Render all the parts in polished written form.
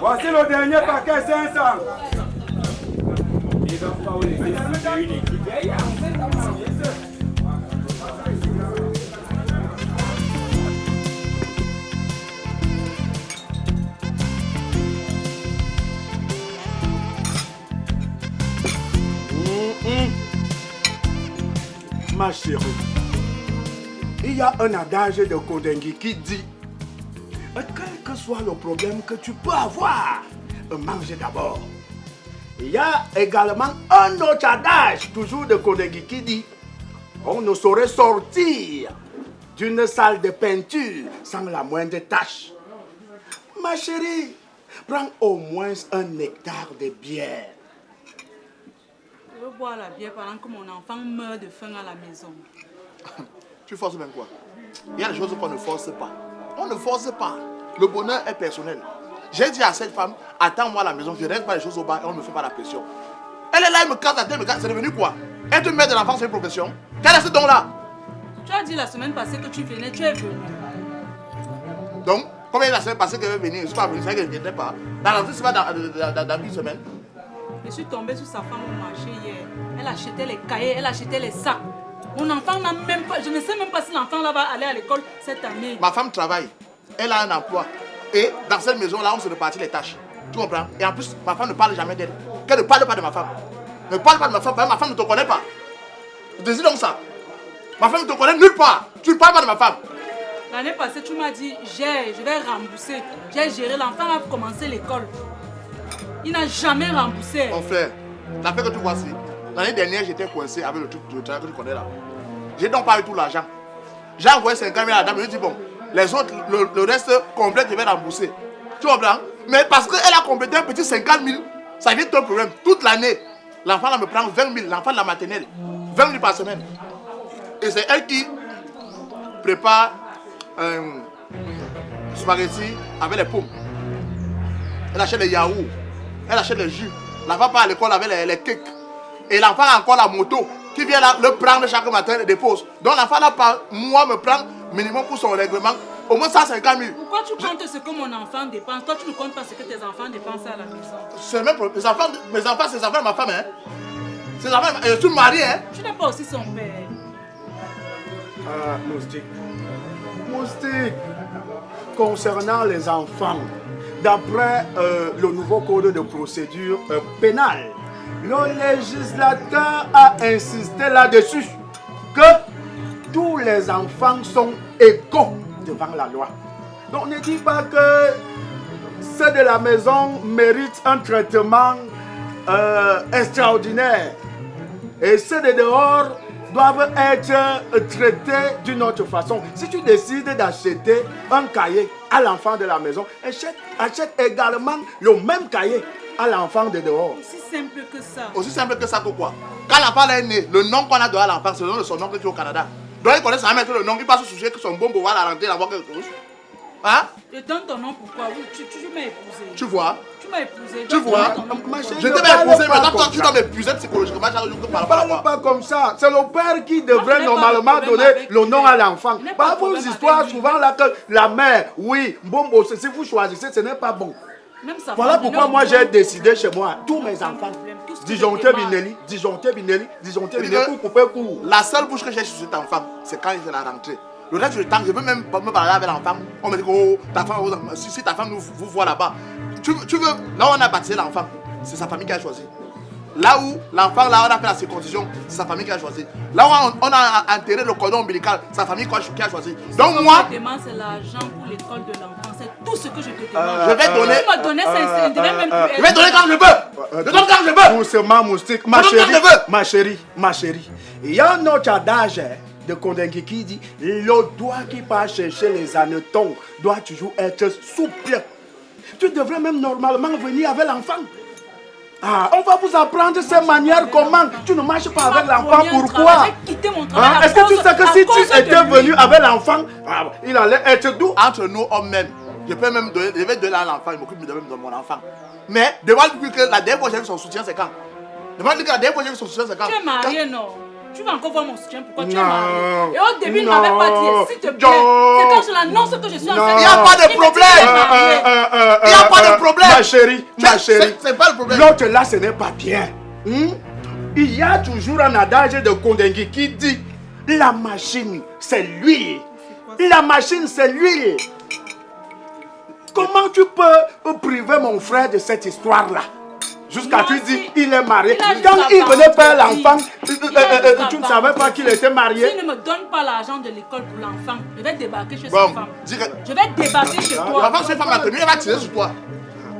Voici le dernier paquet 500. Ma chérie, il y a un adage de Kodengui qui dit quel que soit le problème que tu peux avoir, mange d'abord. Il y a également un autre adage, toujours de Kodengui, qui dit on ne saurait sortir d'une salle de peinture sans la moindre tâche. Ma chérie, prends au moins un nectar de bière. Je veux boire la bière pendant que mon enfant meurt de faim à la maison. Tu forces même quoi? Il y a des choses qu'on ne force pas. On ne force pas. Le bonheur est personnel. J'ai dit à cette femme, attends-moi à la maison, je ne règle pas les choses au bas et on ne me fait pas la pression. Elle est là, elle me casse la tête, c'est devenu quoi? Être mère de l'enfant, c'est une profession. Quel est ce don-là? Tu as dit la semaine passée que tu venais, tu es venu. Donc, combien la semaine passée qu'elle est venue? Je ne suis pas venu, c'est qu'elle ne viendrait pas. Dans l'entrée, c'est pas dans une semaine. Je suis tombée sur sa femme au marché hier. Elle achetait les cahiers, elle achetait les sacs. Mon enfant n'a même pas... Je ne sais même pas si l'enfant là va aller à l'école cette année. Ma femme travaille. Elle a un emploi. Et dans cette maison-là, on se répartit les tâches. Tu comprends? Et en plus, ma femme ne parle jamais d'elle. Qu'elle ne parle pas de ma femme. Ne parle pas de ma femme, ma femme ne te connaît pas. Je te dis donc ça. Ma femme ne te connaît nulle part. Tu ne parles pas de ma femme. L'année passée, tu m'as dit, je vais rembourser. J'ai géré, l'enfant a commencé l'école. Il n'a jamais remboursé. Mon frère, l'affaire que tu vois ici, l'année dernière, j'étais coincé avec le truc de travail que tu connais là. J'ai donc pas eu tout l'argent. J'ai envoyé 50 000 à la dame, je lui ai dit bon, les autres, le reste complet, je vais rembourser. Tu comprends? Mais parce qu'elle a complété un petit 50 000, ça vient de un problème. Toute l'année, l'enfant là me prend 20 000, l'enfant de la maternelle, 20 000 par semaine. Et c'est elle qui prépare spaghetti avec les pommes. Elle achète les yaourts, elle achète les jus. L'enfant part à l'école avec les cakes. Et l'enfant a encore la moto qui vient là, le prendre chaque matin et le dépose. Donc l'enfant là, par mois, me prend minimum pour son règlement au moins 150 000. Pourquoi tu comptes ce que mon enfant dépense? Toi, tu ne comptes pas ce que tes enfants dépensent à la maison. C'est même pour mes enfants, c'est les enfants de ma femme. Hein. C'est les enfants, je suis marié. Hein. Tu n'es pas aussi son père. Ah, Moustique. Moustique. Concernant les enfants, d'après le nouveau code de procédure pénale, le législateur a insisté là-dessus que tous les enfants sont égaux devant la loi. Donc ne dis pas que ceux de la maison méritent un traitement extraordinaire et ceux de dehors doivent être traités d'une autre façon. Si tu décides d'acheter un cahier à l'enfant de la maison, achète également le même cahier à l'enfant de dehors. Aussi simple que ça. Aussi simple que ça, pourquoi? Quand l'enfant est né, le nom qu'on a donné à l'enfant, c'est le nom de son oncle qui est au Canada. Donc il connaît sans mettre le nom, il passe au sujet que son bon beau va à la rentrée, il avoir quelque chose. Hein? Je donne ton nom pourquoi? Oui, tu m'as épousé. Tu vois? Tu m'as épousé. Tu vois? Je t'ai épousé, mais toi tu dois m'épuiser psychologiquement chaque jour que par rapport à Parle quoi? pas comme ça. C'est le père qui devrait normalement donner le nom à l'enfant. Pas vos histoires souvent là que la mère, oui, bon, si vous choisissez, ce n'est pas bon. Voilà pourquoi moi j'ai décidé chez moi, tous mes enfants, disjoncter Binelli, pour couper court. La seule bouche que j'ai sur cet enfant, c'est quand il est à la rentrée. Le reste du temps, je veux même pas me parler avec l'enfant. On me dit que oh, ta femme, si ta femme vous voit là-bas, tu veux, là où on a baptisé l'enfant, c'est sa famille qui a choisi. Là où l'enfant, là on a fait la circoncision, c'est sa famille qui a choisi. Là où on a enterré le cordon ombilical, c'est sa famille qui a choisi. Donc moi, je te demande, c'est l'argent pour l'école de l'enfant. C'est tout ce que je te demande. je vais donner. Tu m'as donné 500, je vais même plus. Je vais donner quand je veux. Je donne quand je veux. Doucement, Moustique. Ma chérie. Il y a un autre adage de Kodengui qui dit le doigt qui part chercher les hannetons doit toujours être souple. Tu devrais même normalement venir avec l'enfant. Ah, on va vous apprendre ces manières comment. Tu ne marches pas avec l'enfant, pourquoi? Est-ce que tu sais que si tu étais venu avec l'enfant, il allait être doux? Entre nous hommes même, je vais donner à l'enfant, il m'occupe de mon enfant. Mais devant lui que la dernière fois que j'ai vu son soutien, c'est quand? Devant lui que la dernière fois que j'ai vu son soutien, c'est quand? Tu es marié, non? Tu vas encore voir mon soutien, pourquoi tu es Non. marié. Et au début, il ne Non. m'avait pas dit, s'il te plaît. Non. C'est quand je l'annonce que je suis enceinte. Non. Il n'y a pas de problème. Il n'y a pas de problème. Ma chérie, ma chérie. C'est pas le problème. L'autre là, ce n'est pas bien. Il y a toujours un adage de Kondengui qui dit la machine, c'est l'huile. La machine, c'est l'huile. Comment tu peux priver mon frère de cette histoire-là? Jusqu'à tu dis, il est marié. Quand il venait faire l'enfant, tu ne savais pas qu'il était marié. S'il ne me donne pas l'argent de l'école pour l'enfant, je vais débarquer chez Bon, sa femme. dis que- Je vais débarquer chez toi. L'enfant, cette femme a tenu, elle va tirer sur toi.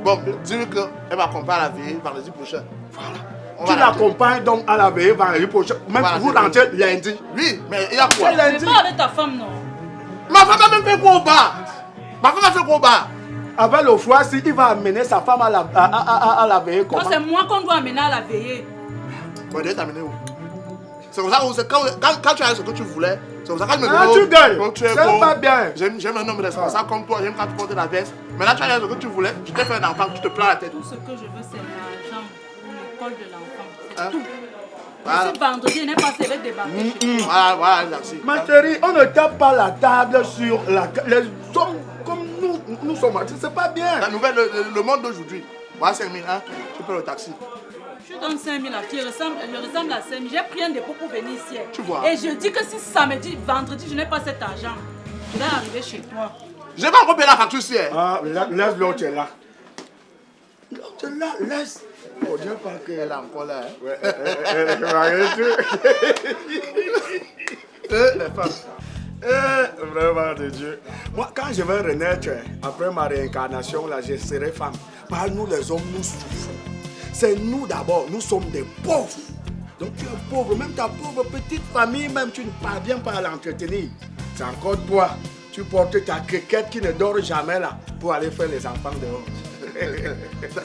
Bon, dis-lui qu'elle va compter à la veille vendredi prochain. Voilà. Tu l'accompagnes donc à la veille vendredi prochain. Même Voilà, vous c'est rentrez lundi. Oui, mais il y a quoi? C'est Je lundi. vais pas avec ta femme, non. Ma femme a même fait quoi au bar? Ma femme a fait quoi au bar? Avec le foie, si il va amener sa femme à la veille, Moi, comment? c'est moi qu'on doit amener à la veillée. Bon, déjà terminé où? C'est comme ça que quand tu as ce que tu voulais, c'est comme ça que je me dis. Ah, tu gueules. Donc tu es C'est bon. pas bien. J'aime un homme responsable comme toi, j'aime quand tu portes la veste. Maintenant tu as ce que tu voulais, tu t'es fait un enfant, tu te plains la tête. Tout ce que je veux, c'est l'argent pour l'école de l'enfant. C'est Hein? tout. Voilà. Ce vendredi, il n'est pas sévère débarquer chez toi. Voilà, merci. Ma chérie, on ne tape pas la table sur les hommes comme nous sommes. C'est pas bien. La nouvelle, le monde d'aujourd'hui. Voilà 5 000, hein? Tu peux le taxi. Je donne 5 000 à qui elle ressemble à 5 000. J'ai pris un dépôt pour venir ici. Tu vois. Et je dis que si samedi, vendredi, je n'ai pas cet argent, je vais arriver chez toi. J'ai pas encore payé la facture ici. Hein? Ah, laisse l'autre là. L'autre là, laisse. Oh, Dieu, pas que. Elle est encore là. Hein? Ouais, elle va arrêter. Les femmes. Vraiment de Dieu. Moi, quand je vais renaître, après ma réincarnation, là, je serai femme. Par nous, les hommes, nous souffrons. C'est nous d'abord, nous sommes des pauvres. Donc tu es pauvre, même ta pauvre petite famille, même tu ne parviens pas à l'entretenir. C'est encore toi. Tu portes ta criquette qui ne dort jamais là pour aller faire les enfants dehors.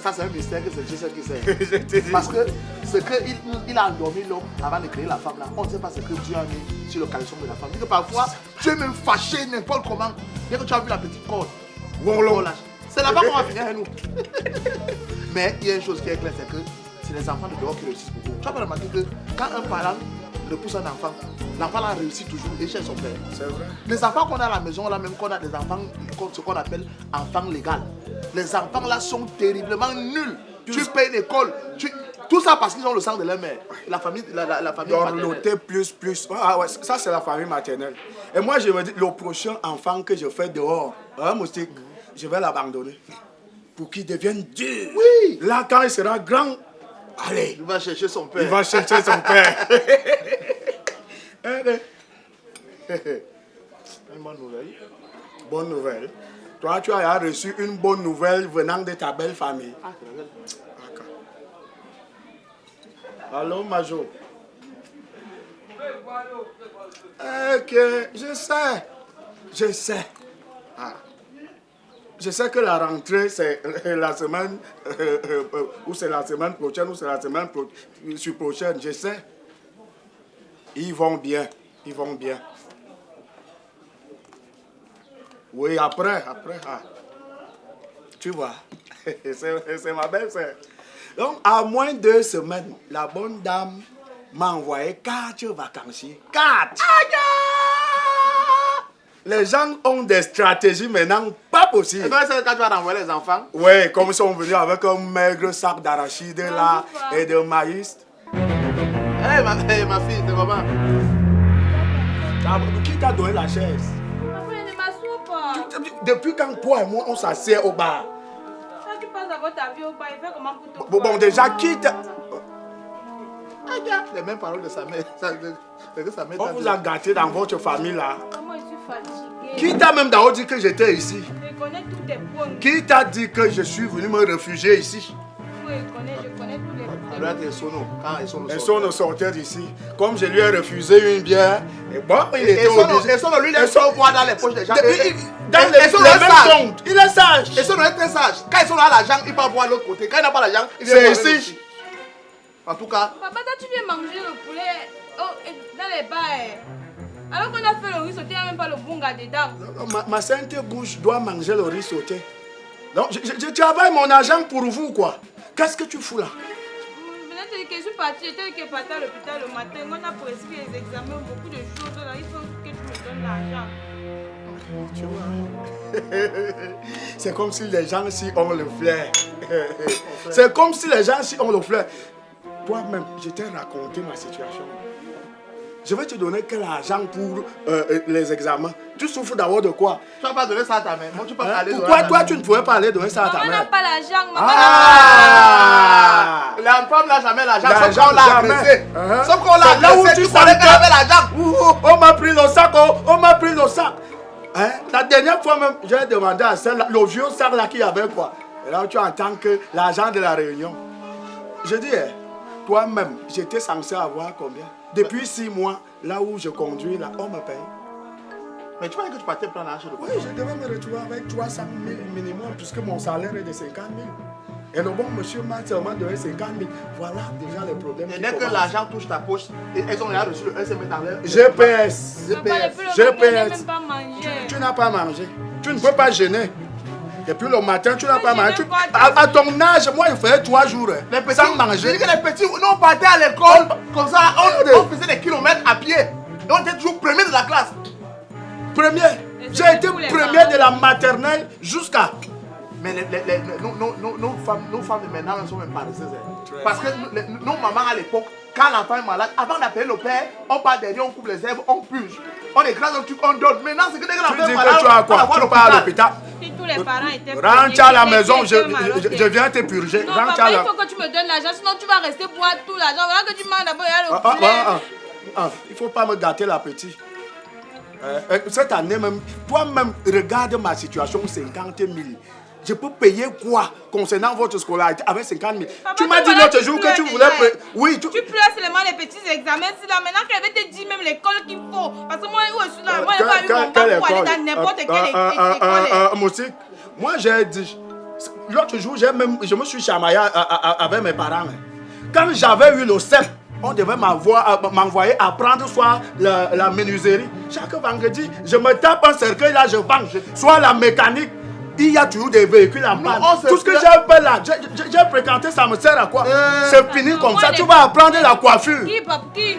Ça, c'est un mystère que c'est Dieu seul qui sait. Je te dis. Parce que ce qu'il a endormi l'homme avant de créer la femme là, on ne sait pas ce que Dieu a mis sur le caleçon de la femme. Que parfois, tu es même fâché n'importe comment. Dès que tu as vu la petite corde, c'est là-bas qu'on va finir avec nous. Mais il y a une chose qui est claire, c'est que c'est les enfants de dehors qui réussissent beaucoup. Tu as pas remarqué que quand un parent ne pousse un enfant, l'enfant là réussit toujours et chez son père. C'est vrai. Les enfants qu'on a à la maison, là même qu'on a des enfants, ce qu'on appelle enfants légaux. Les enfants là sont terriblement nuls. Tu payes l'école, tout ça parce qu'ils ont le sang de leur mère. La famille, la famille Dorloté plus. Ah ouais, ça c'est la famille maternelle. Et moi je me dis, le prochain enfant que je fais dehors, un moustique, je vais l'abandonner. Pour qu'il devienne dur. Oui. Là quand il sera grand, allez, Il va chercher son père. il va chercher son père. Une bonne nouvelle. Bonne nouvelle. Toi tu as reçu une bonne nouvelle venant de ta belle famille. Ah, c'est la belle. Allô, Major. Ok, je sais. Ah. Je sais que la rentrée, c'est la semaine, ou c'est la semaine prochaine, ou c'est la semaine prochaine, je sais. Ils vont bien. Oui, après. Ah. Tu vois, c'est ma belle-sœur. Donc, à moins de 2 semaines, la bonne dame m'a envoyé 4 vacanciers. 4! Les gens ont des stratégies maintenant pas Et possibles. donc, c'est quand tu vas renvoyer les enfants. Oui, comme ils sont venus avec un maigre sac d'arachide là et de maïs. Hé, ma fille, c'est comment? Qui t'a donné la chaise? Après, ne m'assois pas. Depuis quand toi et moi on s'assied au bar? Quand tu passes avec ta vie au bar, il fait comment pour te Bon, déjà, qui t'a... Les mêmes paroles de sa mère. Sa mère On vous a gâté dans votre famille là. Comment je suis fatiguée. Qui t'a même d'abord dit que j'étais ici? Je connais tous tes points. Qui t'a dit que je suis venu me réfugier ici? Oui, je connais tous les Ça doit être Sono. Quand Sono Et sort. son sortait d'ici. Comme je lui ai refusé une bière, et bon, il était obligé. Et Sono, lui, il laisse son poids dans les poches des gens. Dans les mêmes comptes. Il est sage. Et Sono est très sage. Quand ils sont à l'argent, il part voir l'autre côté. Quand il n'a pas l'argent, il vient C'est voir l'autre ici. aussi. En tout cas, Papa, toi, tu viens manger le poulet dans les bars. Alors qu'on a fait le riz sauté, il n'y a même pas le bunga dedans. Ma sainte bouche doit manger le riz sauté. Donc, je travaille mon argent pour vous, quoi. Qu'est-ce que tu fous là? Venez je suis partie, j'étais partie à l'hôpital le matin. On a prescrit les examens, beaucoup de choses. Là. Il faut que tu me donnes l'argent. Tu vois, c'est comme si les gens ici ont le flair. C'est comme si les gens ici ont le flair. Toi-même, je t'ai raconté ma situation. Je vais te donner quel argent pour les examens. Tu souffres d'abord de quoi? Tu vas pas donner ça à ta mère. Moi, tu peux pas aller pourquoi toi, tu ne pouvais pas aller donner ça à ta Maman mère? n'a pas l'argent. Ah! La femme n'a jamais l'argent. Sauf L'argent, qu'on l'a jamais. agressé. Uh-huh. Sauf qu'on l'a C'est là où agressé. tu Tu connais sens qu'elle avait l'argent. On m'a pris le sac, on m'a pris le sac. Hein? La dernière fois même, j'ai demandé à celle-là, le vieux sac là qui avait quoi. Et là, tu entends que l'argent de la réunion. Je dis, toi-même, j'étais censé avoir combien? Depuis 6 mois, là où je conduis, là, on me paye. Mais tu vois que tu partais prendre l'argent de quoi? Oui, je devais me retrouver avec 300 000 minimum, puisque mon salaire est de 50 000. Et le bon monsieur m'a seulement donné 50 000. Voilà déjà les problèmes. Et dès que l'argent touche ta poche, elles ont déjà reçu le SMS dans leur... GPS. GPS. Tu n'as pas mangé. Tu ne peux pas gêner. Et puis le matin, tu n'as pas mangé. je n'ai À ton âge, moi, il fallait 3 jours sans manger. Je dis que les petits, nous on partait à l'école, comme ça, on faisait des kilomètres à pied. Et on était toujours premier de la classe. Premier. J'ai été premier de la maternelle jusqu'à... Mais nos femmes de maintenant ne sont même pas paresseuses. Parce que nos mamans à l'époque, quand l'enfant est malade, avant d'appeler le père, on part derrière, on coupe les herbes, on purge. On écrase un truc, on donne. Maintenant, c'est que dès que l'enfant est malade, tu as quoi? Tu pars à l'hôpital. Si tous les parents étaient Rentre à la maison, je viens te purger. Non, Rentre papa, à la... il faut que tu me donnes l'argent, sinon tu vas rester boire tout l'argent. Voilà que tu manges d'abord, il y a le poulet. Il ne faut pas me gâter l'appétit. Cette année même, toi-même, regarde ma situation, 50 000. Je peux payer quoi concernant votre scolarité avec 50 000? Papa, tu m'as dit voilà, l'autre jour que tu voulais... Oui, tu pleures seulement les petits examens. Si là, maintenant qu'elle avait te dire même l'école qu'il faut. Parce que moi, où je suis là, moi, je n'ai pas eu mon bac pour aller dans n'importe quelle école. Moustique, moi j'ai dit... L'autre jour, je me suis chamaillé avec mes parents. Quand j'avais eu le CEP, on devait m'envoyer apprendre soit la menuiserie. Chaque vendredi, je me tape un cercueil là, je vends. Soit la mécanique. Il y a toujours des véhicules en panne. Tout ce que j'ai fait là, j'ai fréquenté, ça me sert à quoi? C'est fini comme ça. Tu vas apprendre la coiffure. Qui?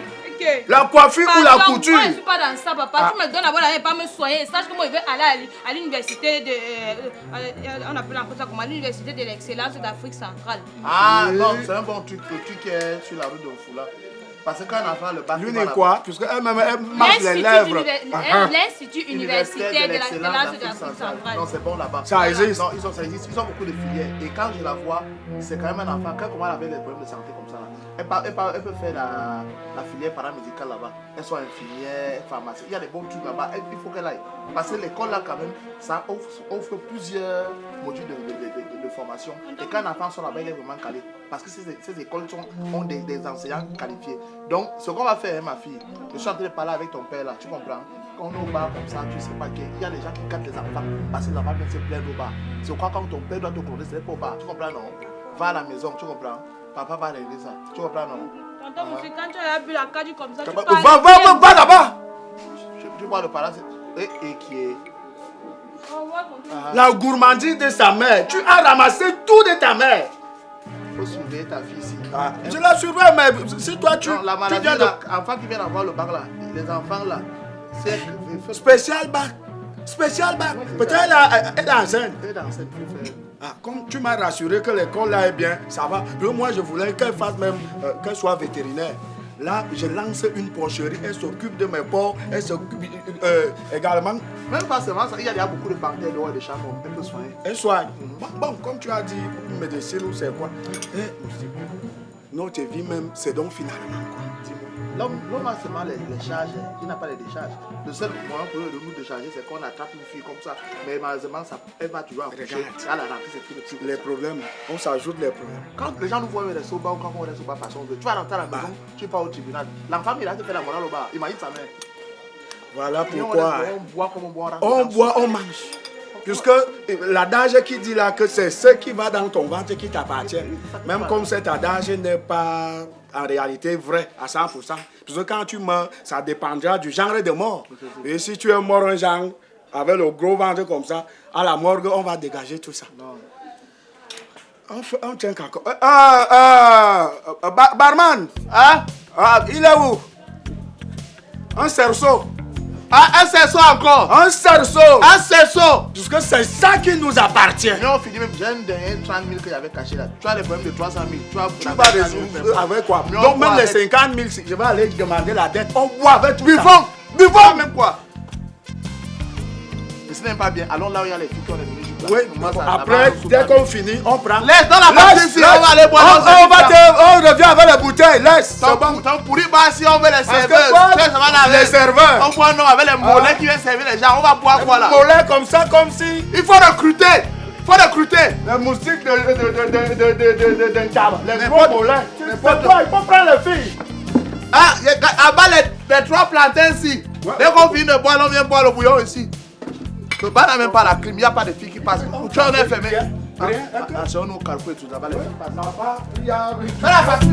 La coiffure ou la couture? Moi, je ne suis pas dans ça, papa. Tu me donnes d'abord l'argent et pas me soigner. Sache que moi, je vais aller à l'université de... on appelle ça comment? L'université de l'excellence d'Afrique centrale. Ah non, c'est un bon truc. Le truc qui est sur la rue de Foula. Parce que quand on a fait le bac... L'une est quoi? Puisqu'elle marche les lèvres. L'Institut universitaire de l'excellence d'Afrique centrale. Non, c'est bon là-bas. Ça existe. Non, ça existe. Ils ont beaucoup de filières. Et quand je la vois, c'est quand même un enfant. Quand elle avait des problèmes de santé comme ça, elle peut faire la filière paramédicale là-bas. Elle soit infirmière, pharmacienne. Il y a des bons trucs là-bas. Il faut qu'elle aille. Parce que l'école là, quand même, ça offre plusieurs modules de formation. Et quand un enfant sort là-bas, il est vraiment calé. Parce que ces écoles ont des enseignants qualifiés. Donc, ce qu'on va faire, ma fille, je suis en train de parler avec ton père là, tu comprends? Quand on est au bar comme ça, tu sais pas qu'il y a des gens qui gâtent les enfants parce que les enfants viennent se plaindre au bar. C'est quoi quand ton père doit te contrôler, c'est pas au bar, tu comprends non? Va à la maison, tu comprends? Papa va régler ça, tu comprends non? Tonton Moussi, quand tu as bu la carte comme ça, tu Va là-bas! Tu vois le parent, et qui est... La gourmandise de sa mère, tu as ramassé tout de ta mère. Il faut surveiller ta fille ici. Je la surveille, mais si toi tu... Non, la maladie, l'enfant qui vient d'avoir le bac là, les enfants là, c'est... Spécial bac. Peut-être elle est enceinte. Elle est enceinte, il faut faire... Comme tu m'as rassuré que l'école là est bien, ça va. Mais moi, je voulais qu'elle fasse même, qu'elle soit vétérinaire. Là, je lance une porcherie, elle s'occupe de mes porcs, elle s'occupe également... Même pas seulement ça, il y a beaucoup de bactéries dehors des chats, elle peut soigner. Elle soigne. Bon, comme tu as dit, médecine ou c'est quoi? Notre vie même, c'est donc finalement quoi? L'homme a seulement les charges, il n'a pas les décharges. Le seul moyen pour nous décharger, c'est qu'on attrape une fille comme ça. Mais malheureusement, elle va toujours accoucher. À la rentrée, c'est tout le petit. Les problèmes, on s'ajoute les problèmes. Quand les gens nous voient avec les soba ou quand on voit les soba façon de, tu vas rentrer à la maison, tu pars au tribunal. L'enfant, il a te fait la morale au bar, il m'a dit sa mère. Voilà pourquoi on boit comme on boit. On boit, on mange. Puisque l'adage qui dit là que c'est ce qui va dans ton ventre qui t'appartient. Même comme cet adage n'est pas en réalité vrai à 100%. Parce que quand tu meurs, ça dépendra du genre de mort. Et si tu es mort un genre avec le gros ventre comme ça, à la morgue, on va dégager tout ça. On tient qu'à... Barman, Hein? il est où? Un cerceau. Ah, un cerceau encore. Un cerceau. Un cerceau. Parce que c'est ça qui nous appartient. Non, on finit même. J'ai un dernier 30 000 que j'avais caché là. Tu as des problèmes de 300 000. Tu vas résoudre avec quoi? Mais on Donc boit même les avec. 50 000, je vais aller demander la dette. On boit avec tout ça. Buvons. Buvons même quoi. Mais ce n'est pas bien. Allons là où il y a les filles qui ont les minutes. Oui, après, dès qu'on finit, on prend. Laisse dans la partie ici, on va aller boire. On revient avec les bouteilles, laisse. Ton pourri bas si on veut les Parce que serveurs. quoi? Tu sais, ça va là avec. Les serveurs. On boit non avec les mollets qui viennent servir les gens. On va boire quoi là? Mollet comme ça, comme si... Il faut recruter. Il faut recruter. Les moustiques de table. Les gros N'importe- mollets. C'est n'importe- quoi? Il faut prendre les filles. Ah, à bas les 3 plantains ici. Ouais. Dès qu'on finit de boire, on vient boire le bouillon ici. Le bar n'a même pas la clim, il n'y a pas de filles qui passent. Tu en es fermé. Rien. Ah, c'est un autre carrefour et tout ça. Va les filles passer. Ça va, il y a... Fais la facture.